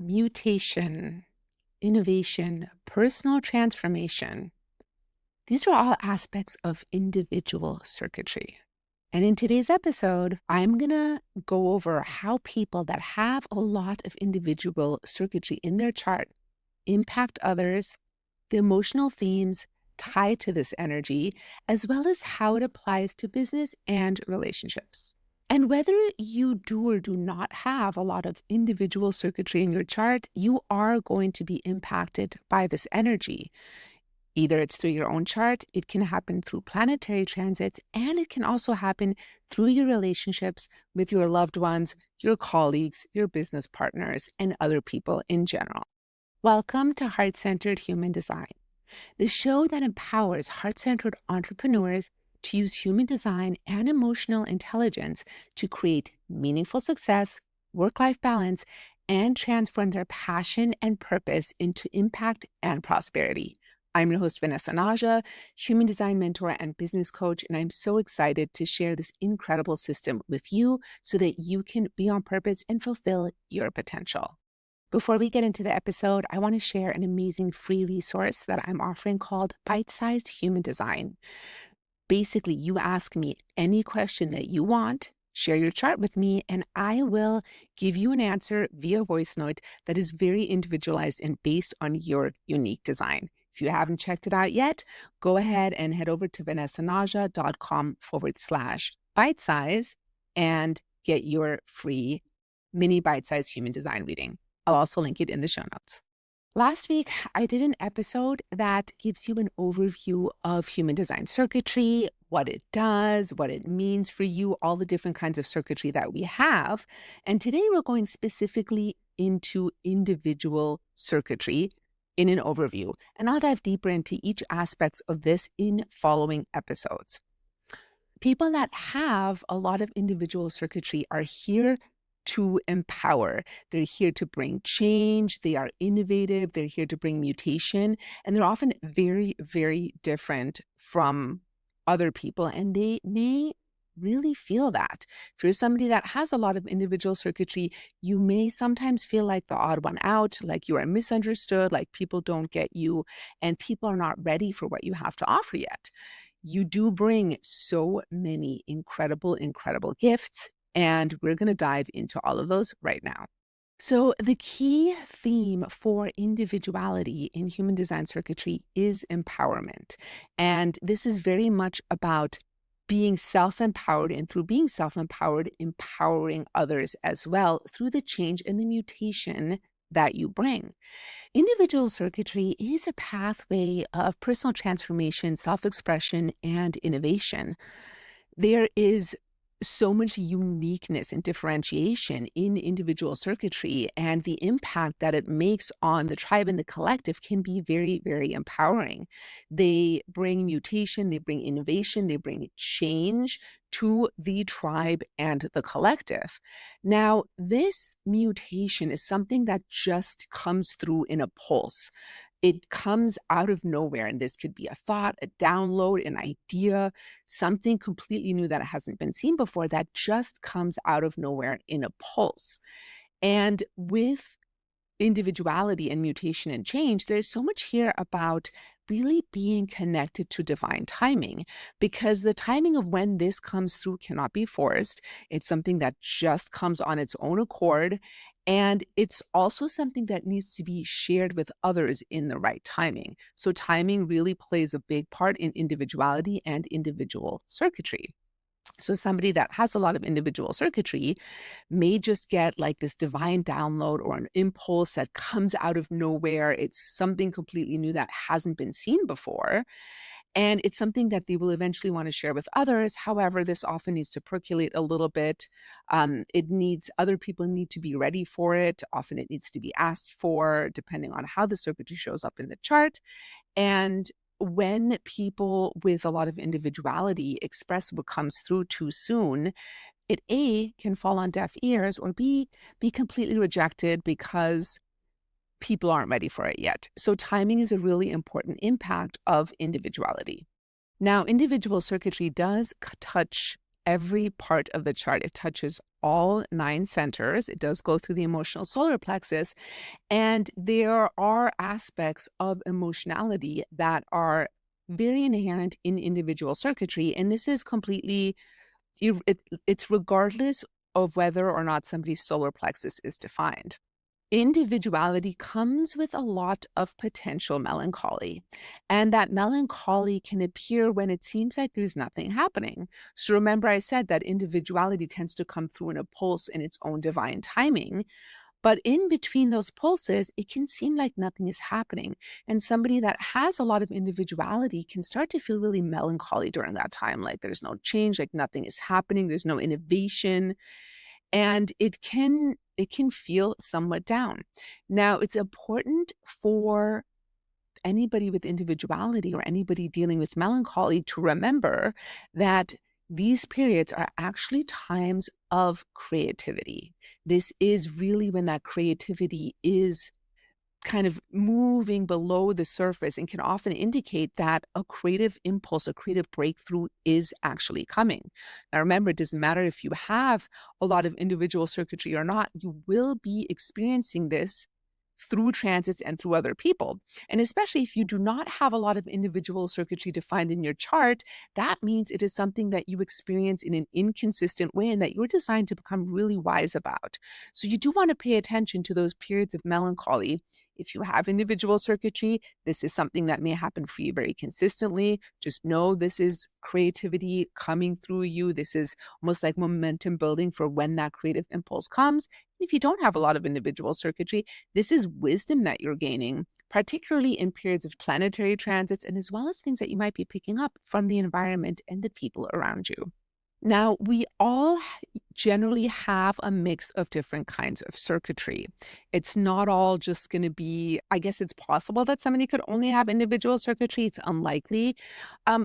mutation, innovation, personal transformation. These are all aspects of individual circuitry. And in today's episode, I'm going to go over how people that have a lot of individual circuitry in their chart impact others, the emotional themes tied to this energy, as well as how it applies to business and relationships. And whether you do or do not have a lot of individual circuitry in your chart, you are going to be impacted by this energy. Either it's through your own chart, it can happen through planetary transits, and it can also happen through your relationships with your loved ones, your colleagues, your business partners, and other people in general. Welcome to Heart-Centered Human Design, the show that empowers heart-centered entrepreneurs to use human design and emotional intelligence to create meaningful success, work-life balance, and transform their passion and purpose into impact and prosperity. I'm your host, Vanessa Naja, human design mentor and business coach, and I'm so excited to share this incredible system with you so that you can be on purpose and fulfill your potential. Before we get into the episode, I want to share an amazing free resource that I'm offering called Bite-Sized Human Design. Basically, you ask me any question that you want, share your chart with me, and I will give you an answer via voice note that is very individualized and based on your unique design. If you haven't checked it out yet, go ahead and head over to vanessanaja.com/bite-size and get your free mini bite-sized human design reading. I'll also link it in the show notes. Last week, I did an episode that gives you an overview of human design circuitry, what it does, what it means for you, all the different kinds of circuitry that we have. And today we're going specifically into individual circuitry in an overview. And I'll dive deeper into each aspect of this in following episodes. People that have a lot of individual circuitry are here to empower. They're here to bring change. They are innovative. They're here to bring mutation. And they're often very, very different from other people. And they may really feel that. If you're somebody that has a lot of individual circuitry, you may sometimes feel like the odd one out, like you are misunderstood, like people don't get you, and people are not ready for what you have to offer yet. You do bring so many incredible, incredible gifts. And we're going to dive into all of those right now. So the key theme for individuality in human design circuitry is empowerment. And this is very much about being self-empowered, and through being self-empowered, empowering others as well through the change and the mutation that you bring. Individual circuitry is a pathway of personal transformation, self-expression, and innovation. There is so much uniqueness and differentiation in individual circuitry, and the impact that it makes on the tribe and the collective can be very, very empowering. They bring mutation, they bring innovation, they bring change to the tribe and the collective. Now, this mutation is something that just comes through in a pulse. It comes out of nowhere, and this could be a thought, a download, an idea, something completely new that hasn't been seen before that just comes out of nowhere in a pulse. And with individuality and mutation and change, there's so much here about really being connected to divine timing, because the timing of when this comes through cannot be forced. It's something that just comes on its own accord. And it's also something that needs to be shared with others in the right timing. So timing really plays a big part in individuality and individual circuitry. So somebody that has a lot of individual circuitry may just get like this divine download or an impulse that comes out of nowhere. It's something completely new that hasn't been seen before. And it's something that they will eventually want to share with others. However, this often needs to percolate a little bit. Other people need to be ready for it. Often it needs to be asked for, depending on how the circuitry shows up in the chart. And when people with a lot of individuality express what comes through too soon, it A, can fall on deaf ears, or B, be completely rejected because people aren't ready for it yet. So timing is a really important impact of individuality. Now, individual circuitry does touch every part of the chart. It touches all 9 centers. It does go through the emotional solar plexus. And there are aspects of emotionality that are very inherent in individual circuitry. And this is completely, it's regardless of whether or not somebody's solar plexus is defined. Individuality comes with a lot of potential melancholy, and that melancholy can appear when it seems like there's nothing happening. So remember, I said that individuality tends to come through in a pulse in its own divine timing. But in between those pulses, it can seem like nothing is happening. And somebody that has a lot of individuality can start to feel really melancholy during that time, like there's no change, like nothing is happening, there's no innovation, and it can feel somewhat down. Now, it's important for anybody with individuality or anybody dealing with melancholy to remember that these periods are actually times of creativity. This is really when that creativity is kind of moving below the surface and can often indicate that a creative impulse, a creative breakthrough is actually coming. Now, remember, it doesn't matter if you have a lot of individual circuitry or not, you will be experiencing this through transits and through other people. And especially if you do not have a lot of individual circuitry defined in your chart, that means it is something that you experience in an inconsistent way and that you're designed to become really wise about. So you do want to pay attention to those periods of melancholy. If you have individual circuitry, this is something that may happen for you very consistently. Just know this is creativity coming through you. This is almost like momentum building for when that creative impulse comes. If you don't have a lot of individual circuitry, this is wisdom that you're gaining, particularly in periods of planetary transits and as well as things that you might be picking up from the environment and the people around you. Now, we all generally have a mix of different kinds of circuitry. It's not all just going to be, I guess it's possible that somebody could only have individual circuitry. It's unlikely.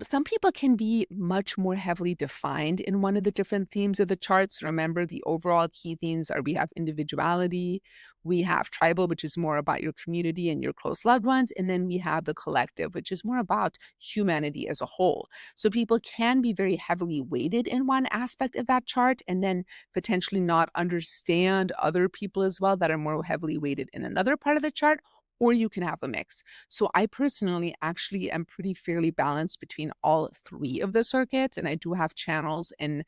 Some people can be much more heavily defined in one of the different themes of the charts. Remember, the overall key themes are we have individuality, we have tribal, which is more about your community and your close loved ones, and then we have the collective, which is more about humanity as a whole. So people can be very heavily weighted in one aspect of that chart and then potentially not understand other people as well that are more heavily weighted in another part of the chart, or you can have a mix. So I personally actually am pretty fairly balanced between all 3 of the circuits, and I do have channels in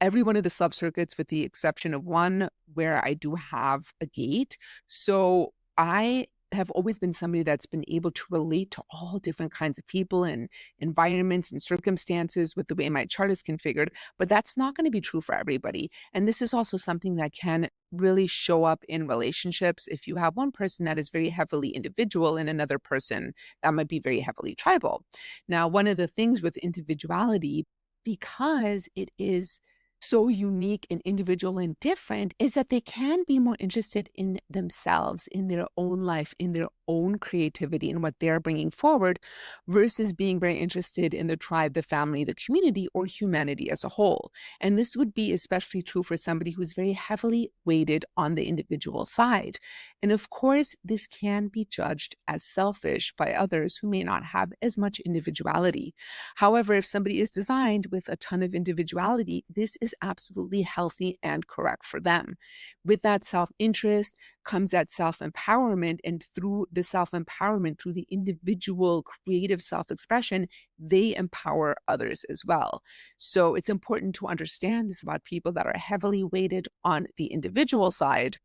every one of the subcircuits with the exception of one where I do have a gate. So I have always been somebody that's been able to relate to all different kinds of people and environments and circumstances with the way my chart is configured, but that's not going to be true for everybody. And this is also something that can really show up in relationships. If you have one person that is very heavily individual and another person that might be very heavily tribal. Now, one of the things with individuality, because it is so unique and individual and different, is that they can be more interested in themselves, in their own life, in their own creativity and what they're bringing forward versus being very interested in the tribe, the family, the community, or humanity as a whole. And this would be especially true for somebody who's very heavily weighted on the individual side. And of course, this can be judged as selfish by others who may not have as much individuality. However, if somebody is designed with a ton of individuality, this is absolutely healthy and correct for them. With that self-interest comes that self-empowerment, and through the self-empowerment, through the individual creative self-expression, they empower others as well. So it's important to understand this about people that are heavily weighted on the individual side,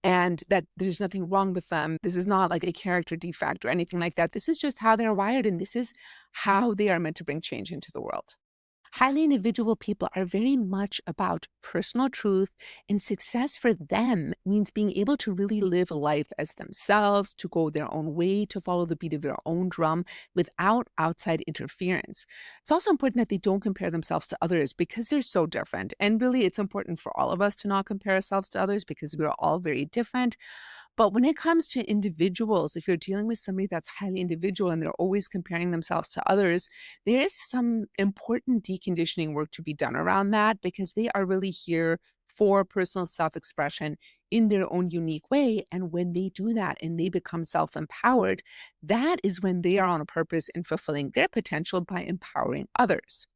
and that there's nothing wrong with them. This is not like a character defect or anything like that. This is just how they're wired, and this is how they are meant to bring change into the world. Highly individual people are very much about personal truth, and success for them means being able to really live life as themselves, to go their own way, to follow the beat of their own drum without outside interference. It's also important that they don't compare themselves to others because they're so different. And really, it's important for all of us to not compare ourselves to others because we're all very different. But when it comes to individuals, if you're dealing with somebody that's highly individual and they're always comparing themselves to others, there is some important deconditioning work to be done around that, because they are really here for personal self-expression in their own unique way. And when they do that and they become self-empowered, that is when they are on a purpose in fulfilling their potential by empowering others.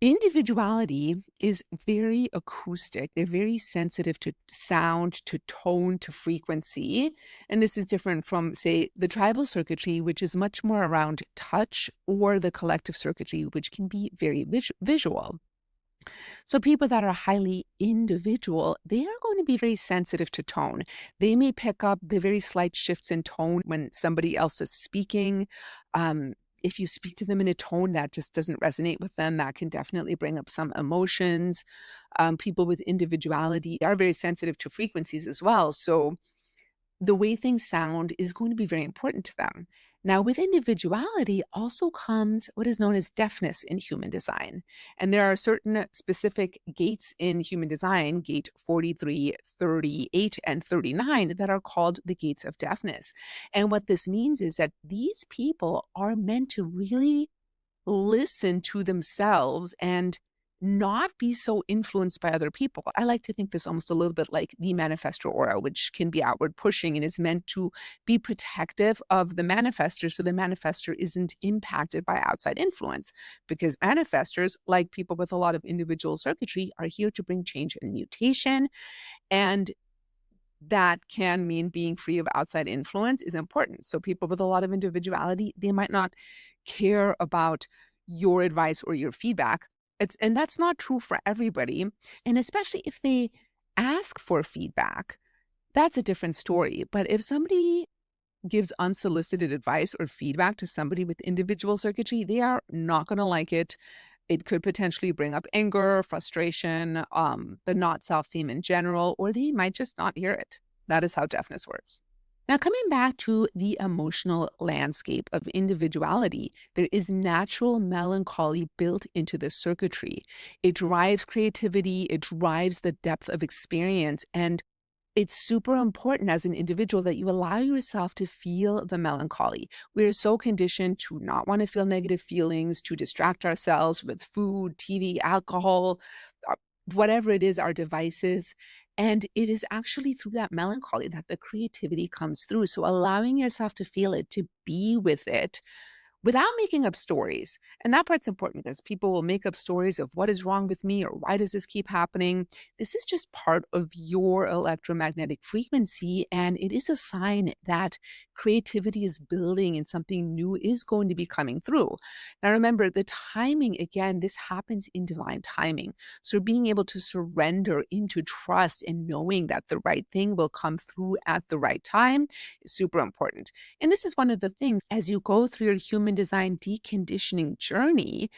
Individuality is very acoustic. They're very sensitive to sound, to tone, to frequency. And this is different from, say, the tribal circuitry, which is much more around touch, or the collective circuitry, which can be very visual. So people that are highly individual, they are going to be very sensitive to tone. They may pick up the very slight shifts in tone when somebody else is speaking. If you speak to them in a tone that just doesn't resonate with them, that can definitely bring up some emotions. People with individuality are very sensitive to frequencies as well. So the way things sound is going to be very important to them. Now, with individuality also comes what is known as deafness in human design. And there are certain specific gates in human design, gate 43, 38, and 39, that are called the gates of deafness. And what this means is that these people are meant to really listen to themselves and not be so influenced by other people. I like to think this almost a little bit like the manifestor aura, which can be outward pushing and is meant to be protective of the manifestor, so the manifestor isn't impacted by outside influence. Because manifestors, like people with a lot of individual circuitry, are here to bring change and mutation. And that can mean being free of outside influence is important. So people with a lot of individuality, they might not care about your advice or your feedback. And that's not true for everybody. And especially if they ask for feedback, that's a different story. But if somebody gives unsolicited advice or feedback to somebody with individual circuitry, they are not going to like it. It could potentially bring up anger, frustration, the not self theme in general, or they might just not hear it. That is how deafness works. Now, coming back to the emotional landscape of individuality, there is natural melancholy built into the circuitry. It drives creativity, it drives the depth of experience, and it's super important as an individual that you allow yourself to feel the melancholy. We're so conditioned to not want to feel negative feelings, to distract ourselves with food, TV, alcohol, whatever it is, our devices. And it is actually through that melancholy that the creativity comes through. So allowing yourself to feel it, to be with it, without making up stories. And that part's important because people will make up stories of what is wrong with me or why does this keep happening. This is just part of your electromagnetic frequency. And it is a sign that creativity is building and something new is going to be coming through. Now, remember the timing, again, this happens in divine timing. So being able to surrender into trust and knowing that the right thing will come through at the right time is super important. And this is one of the things as you go through your human design deconditioning journey,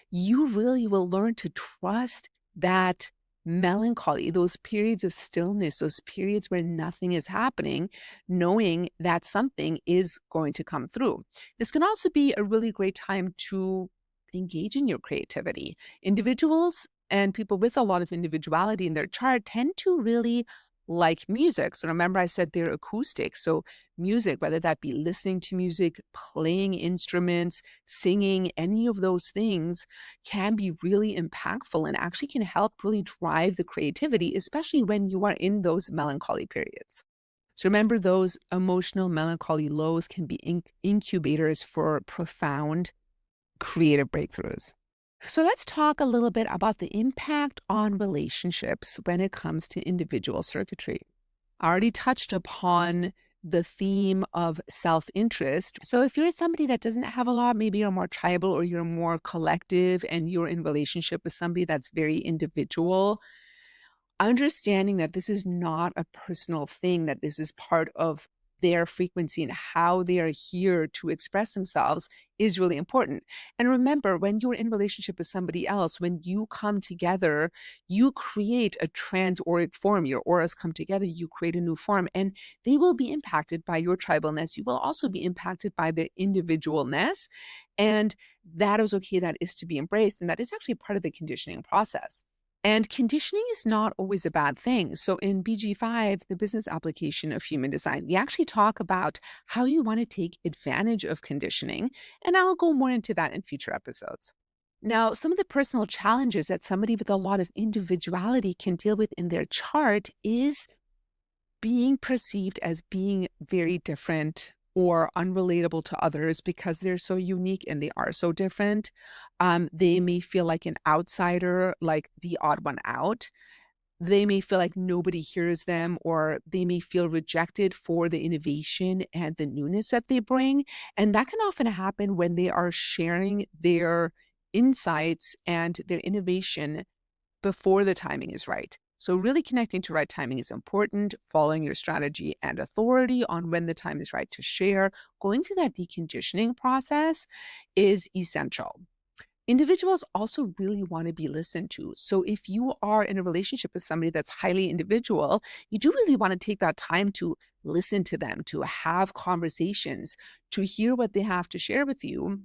you really will learn to trust that melancholy, those periods of stillness, those periods where nothing is happening, knowing that something is going to come through. This can also be a really great time to engage in your creativity. Individuals and people with a lot of individuality in their chart tend to really like music. So remember I said they're acoustic. So music, whether that be listening to music, playing instruments, singing, any of those things can be really impactful and actually can help really drive the creativity, especially when you are in those melancholy periods. So remember, those emotional melancholy lows can be incubators for profound creative breakthroughs. So let's talk a little bit about the impact on relationships when it comes to individual circuitry. I already touched upon the theme of self-interest. So if you're somebody that doesn't have a lot, maybe you're more tribal or you're more collective and you're in relationship with somebody that's very individual, understanding that this is not a personal thing, that this is part of their frequency and how they are here to express themselves is really important. And remember, when you're in relationship with somebody else, when you come together, you create a trans-auric form. Your auras come together, you create a new form, and they will be impacted by your tribalness. You will also be impacted by their individualness. And that is okay. That is to be embraced. And that is actually part of the conditioning process. And conditioning is not always a bad thing. So in BG5, the business application of human design, we actually talk about how you want to take advantage of conditioning. And I'll go more into that in future episodes. Now, some of the personal challenges that somebody with a lot of individuality can deal with in their chart is being perceived as being very different or unrelatable to others because they're so unique and they are so different. They may feel like an outsider, like the odd one out. They may feel like nobody hears them, or they may feel rejected for the innovation and the newness that they bring. And that can often happen when they are sharing their insights and their innovation before the timing is right. So really connecting to right timing is important, following your strategy and authority on when the time is right to share. Going through that deconditioning process is essential. Individuals also really want to be listened to. So if you are in a relationship with somebody that's highly individual, you do really want to take that time to listen to them, to have conversations, to hear what they have to share with you.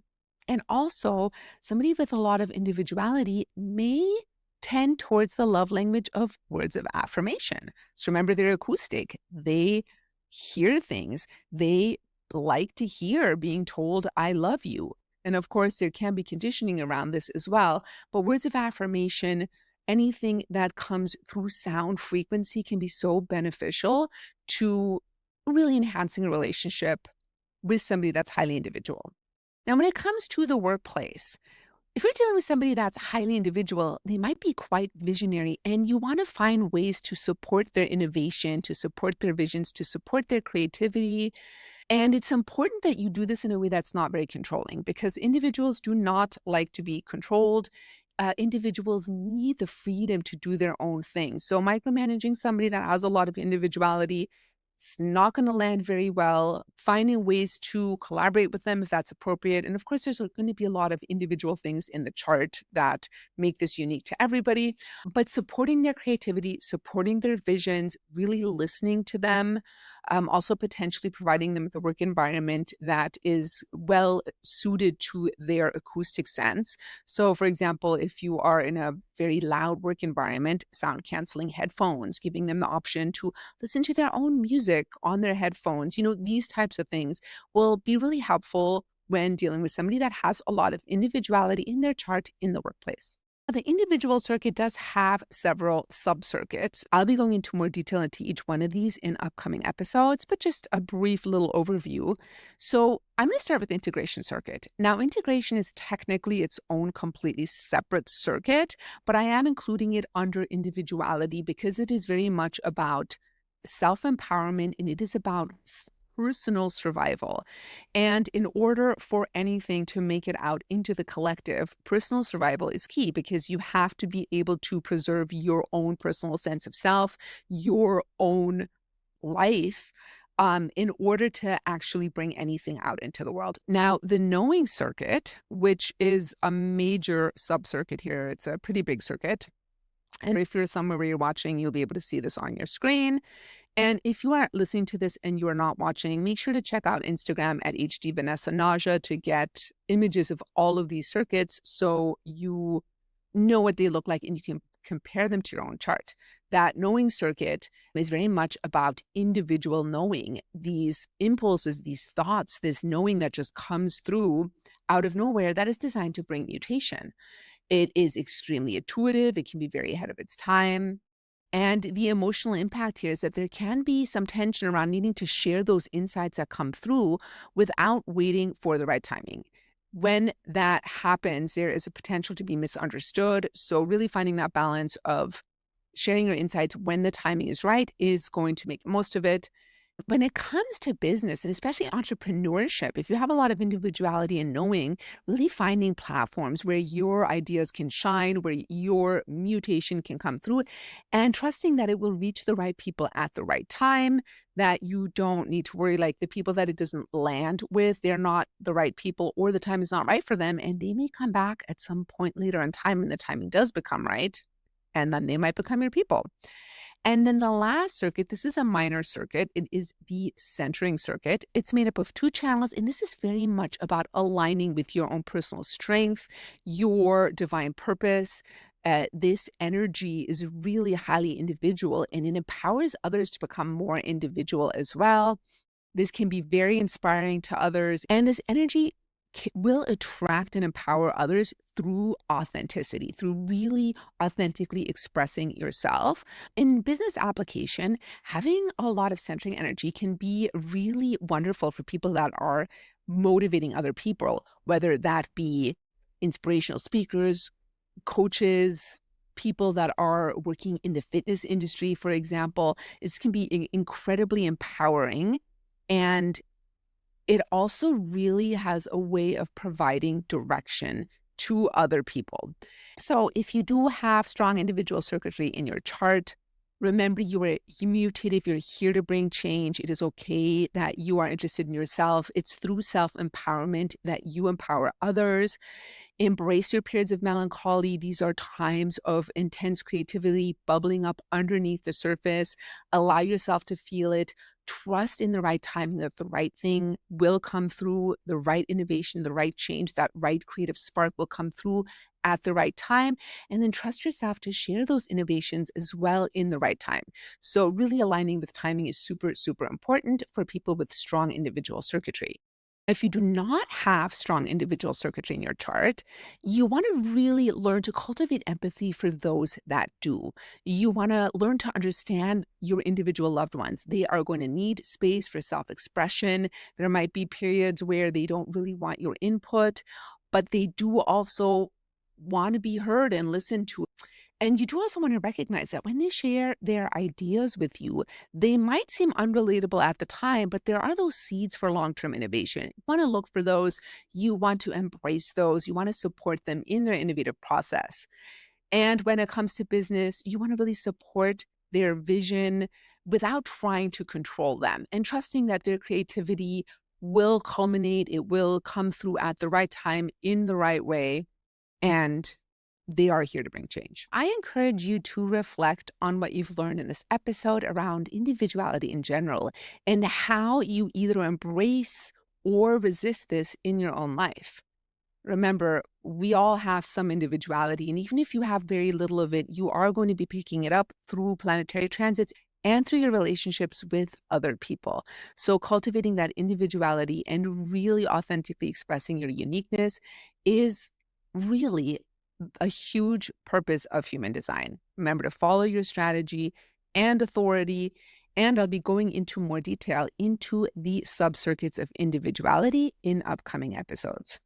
And also, somebody with a lot of individuality may tend towards the love language of words of affirmation. So remember, they're acoustic. They hear things. They like to hear being told, I love you. And of course, there can be conditioning around this as well. But words of affirmation, anything that comes through sound frequency can be so beneficial to really enhancing a relationship with somebody that's highly individual. Now, when it comes to the workplace, if you're dealing with somebody that's highly individual, they might be quite visionary, and you want to find ways to support their innovation, to support their visions, to support their creativity. And it's important that you do this in a way that's not very controlling, because individuals do not like to be controlled. Individuals need the freedom to do their own thing. So micromanaging somebody that has a lot of individuality, it's not going to land very well. Finding ways to collaborate with them if that's appropriate. And of course, there's going to be a lot of individual things in the chart that make this unique to everybody, but supporting their creativity, supporting their visions, really listening to them, also potentially providing them with a work environment that is well suited to their acoustic sense. So for example, if you are in a very loud work environment, sound canceling headphones, giving them the option to listen to their own music on their headphones, these types of things will be really helpful when dealing with somebody that has a lot of individuality in their chart in the workplace. The individual circuit does have several sub-circuits. I'll be going into more detail into each one of these in upcoming episodes, but just a brief little overview. So I'm going to start with the integration circuit. Now, integration is technically its own completely separate circuit, but I am including it under individuality because it is very much about self-empowerment, and it is about personal survival. And in order for anything to make it out into the collective, personal survival is key, because you have to be able to preserve your own personal sense of self, your own life, in order to actually bring anything out into the world. Now, the knowing circuit, which is a major sub-circuit here, it's a pretty big circuit. And if you're somewhere where you're watching, you'll be able to see this on your screen. And if you are listening to this and you are not watching, make sure to check out Instagram at HD Vanessa Naja to get images of all of these circuits so you know what they look like and you can compare them to your own chart. That knowing circuit is very much about individual knowing, these impulses, these thoughts, this knowing that just comes through out of nowhere that is designed to bring mutation. It is extremely intuitive. It can be very ahead of its time. And the emotional impact here is that there can be some tension around needing to share those insights that come through without waiting for the right timing. When that happens, there is a potential to be misunderstood. So really finding that balance of sharing your insights when the timing is right is going to make the most of it. When it comes to business, and especially entrepreneurship, if you have a lot of individuality and knowing, really finding platforms where your ideas can shine, where your mutation can come through, and trusting that it will reach the right people at the right time, that you don't need to worry like the people that it doesn't land with, they're not the right people or the time is not right for them, and they may come back at some point later in time when the timing does become right, and then they might become your people. And then the last circuit, this is a minor circuit. It is the centering circuit. It's made up of 2 channels, and this is very much about aligning with your own personal strength, your divine purpose. This energy is really highly individual, and it empowers others to become more individual as well. This can be very inspiring to others, and this energy will attract and empower others through authenticity, through really authentically expressing yourself. In business application, having a lot of centering energy can be really wonderful for people that are motivating other people, whether that be inspirational speakers, coaches, people that are working in the fitness industry, for example. This can be incredibly empowering, and it also really has a way of providing direction to other people. So if you do have strong individual circuitry in your chart, remember you are mutative. You're here to bring change. It is okay that you are interested in yourself. It's through self-empowerment that you empower others. Embrace your periods of melancholy. These are times of intense creativity bubbling up underneath the surface. Allow yourself to feel it. Trust in the right timing that the right thing will come through, the right innovation, the right change, that right creative spark will come through at the right time. And then trust yourself to share those innovations as well in the right time. So really aligning with timing is super, super important for people with strong individual circuitry. If you do not have strong individual circuitry in your chart, you want to really learn to cultivate empathy for those that do. You want to learn to understand your individual loved ones. They are going to need space for self-expression. There might be periods where they don't really want your input, but they do also want to be heard and listened to. And you do also want to recognize that when they share their ideas with you, they might seem unrelatable at the time, but there are those seeds for long-term innovation. You want to look for those. You want to embrace those. You want to support them in their innovative process. And when it comes to business, you want to really support their vision without trying to control them and trusting that their creativity will culminate. It will come through at the right time in the right way. And they are here to bring change. I encourage you to reflect on what you've learned in this episode around individuality in general and how you either embrace or resist this in your own life. Remember, we all have some individuality, and even if you have very little of it, you are going to be picking it up through planetary transits and through your relationships with other people. So cultivating that individuality and really authentically expressing your uniqueness is really a huge purpose of human design. Remember to follow your strategy and authority, and I'll be going into more detail into the subcircuits of individuality in upcoming episodes.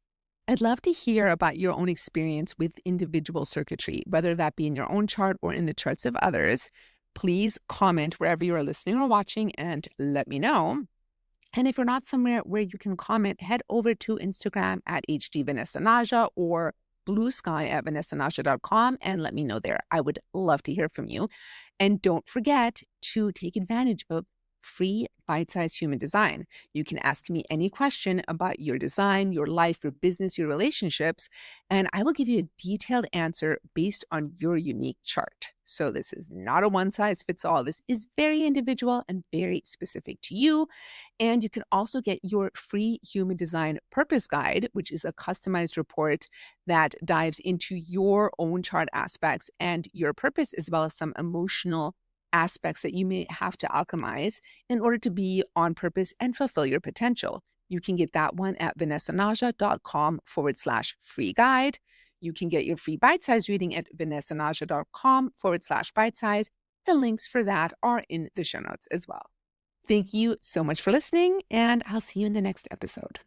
I'd love to hear about your own experience with individual circuitry, whether that be in your own chart or in the charts of others. Please comment wherever you are listening or watching and let me know. And if you're not somewhere where you can comment, head over to Instagram at hdvanessanaja or Blue Sky at vanessanaja.com and let me know there. I would love to hear from you. And don't forget to take advantage of free bite-sized human design. You can ask me any question about your design, your life, your business, your relationships, and I will give you a detailed answer based on your unique chart. So this is not a one-size-fits-all. This is very individual and very specific to you. And you can also get your free human design purpose guide, which is a customized report that dives into your own chart aspects and your purpose, as well as some emotional aspects that you may have to alchemize in order to be on purpose and fulfill your potential. You can get that one at vanessanaja.com/free guide. You can get your free bite-size reading at vanessanaja.com/bite-size. The links for that are in the show notes as well. Thank you so much for listening, and I'll see you in the next episode.